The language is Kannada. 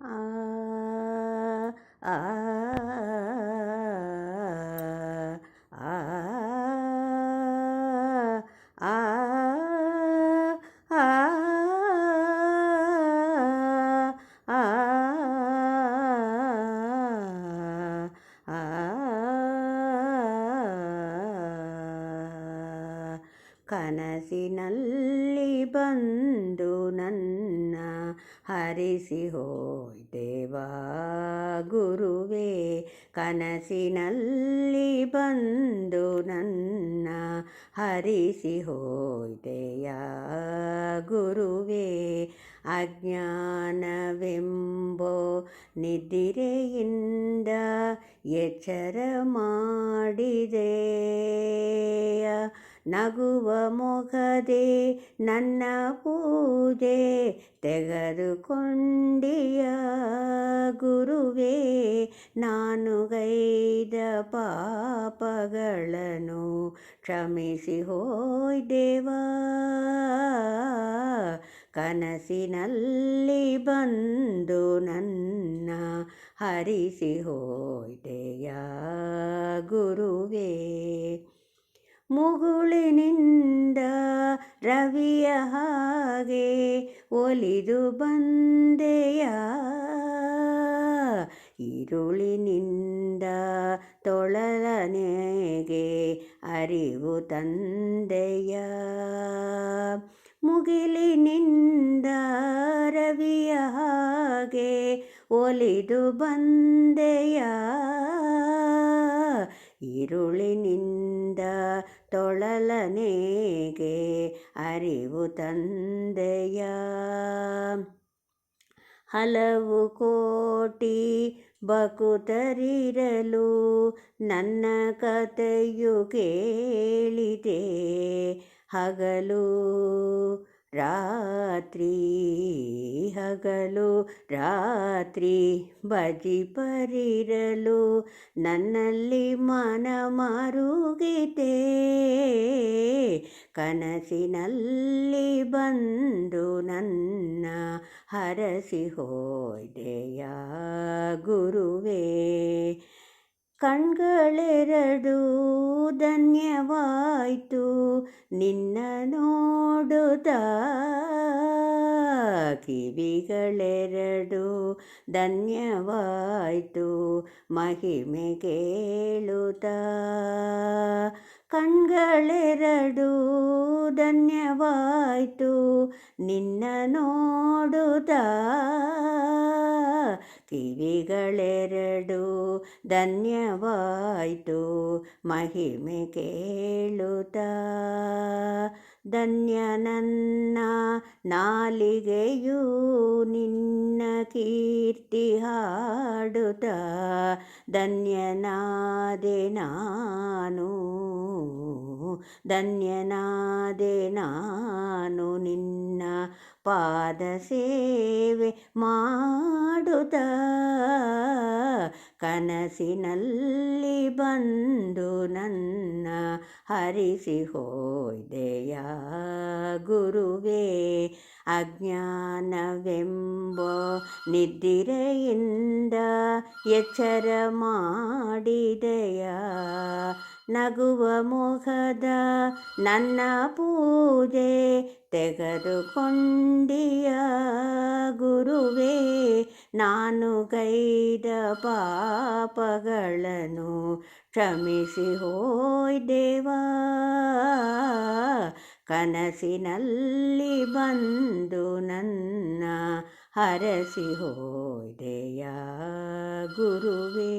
ಆ ಆ ಆ ಆ ಕನಸಿನಲ್ಲಿ ಬಂದು ನನ್ನ ಹರಿಸಿ ಹೋಯ್ದೆವಾ ಗುರುವೇ, ಕನಸಿನಲ್ಲಿ ಬಂದು ನನ್ನ ಹರಿಸಿ ಹೋಯ್ದೆಯಾ ಗುರುವೇ. ಅಜ್ಞಾನವೆಂಬೋ ನಿದ್ರೆಯಿಂದ ಎಚ್ಚರ ಮಾಡಿದೆಯ, ನಗುವ ಮೊಗದೆ ನನ್ನ ಪೂಜೆ ತೆಗೆದುಕೊಂಡಿಯ ಗುರುವೇ. ನಾನು ಗೈದ ಪಾಪಗಳನ್ನು ಕ್ಷಮಿಸಿ ಹೋಯ್ದೆವಾ, ಕನಸಿನಲ್ಲಿ ಬಂದು ನನ್ನ ಹರಿಸಿ ಹೋಯ್ದೆಯ ಗುರುವೇ. ಮುಗುಳಿನಿಂದ ರವಿಯ ಹಾಗೆ ಒಲಿದು ಬಂದೆಯ, ಈರುಳಿನಿಂದ ತೊಳಲನೆಗೆ ಅರಿವು ತಂದೆಯ. ಮುಗಿಲಿನಿಂದ ರವಿಯ ಹಾಗೆ ಒಲಿದು ಬಂದೆಯ, ಈರುಳಿನಿಂದ ತೊಳಲನೆಗೆ ಅರಿವು ತಂದೆಯ. ಹಲವು ಕೋಟಿ ಭಕ್ತರಿರಲು ನನ್ನ ಕಥೆಯು ಕೇಳಿದೆ, ಹಗಲು ರಾತ್ರಿ ಹಗಲು ರಾತ್ರಿ ಭಜಿಪರಿರಲು ನನ್ನಲ್ಲಿ ಮನ ಮರುಗಿದೆ. ಕನಸಿನಲ್ಲಿ ಬಂದು ನನ್ನ ಹರಸಿ ಹೋಯ್ದೆಯ ಗುರುವೇ. ಕಣ್ಗಳೆರಡು ಧನ್ಯವಾಯ್ತು ನಿನ್ನ ನೋಡುತ್ತ, ಕಿವಿಗಳೆರಡು ಧನ್ಯವಾಯ್ತು ಮಹಿಮೆ ಕೇಳುತ್ತ. ಕಣ್ಗಳೆರಡು ಧನ್ಯವಾಯ್ತು ನಿನ್ನ ನೋಡುತ್ತ, ಕಿವಿಗಳೆರಡು ಧನ್ಯವಾಯ್ತು ಮಹಿಮೆ ಕೇಳುತ್ತ. ಧನ್ಯ ನನ್ನ ನಾಲಿಗೆಯು ನಿನ್ನ ಕೀರ್ತಿ ಹಾಡುತ್ತ, ಧನ್ಯನಾದೆ ನಾನು ಧನ್ಯನಾದೆ ನಾನು ನಿನ್ನ ಪಾದ ಸೇವೆ ಮಾಡುತ್ತ. ಕನಸಿನಲ್ಲಿ ಬಂದು ನನ್ನ ಹರಿಸಿ ಹೋಯ್ದೆಯ ಗುರುವೇ. ಅಜ್ಞಾನವೆಂಬ ನಿದ್ರೆಯಿಂದ ಎಚ್ಚರ ಮಾಡಿದೆಯ, ನಗುವ ಮೊಗದ ನನ್ನ ಪೂಜೆ ತೆಗೆದುಕೊಂಡಿಯ ಗುರುವೇ. ನಾನು ಗೈದ ಪಾಪಗಳನ್ನು ಕ್ಷಮಿಸಿ ಹೋಯ್ದೆವಾ, ಕನಸಿನಲ್ಲಿ ಬಂದು ನನ್ನ ಹರಸಿ ಹೋಯ್ದೆಯ ಗುರುವೇ.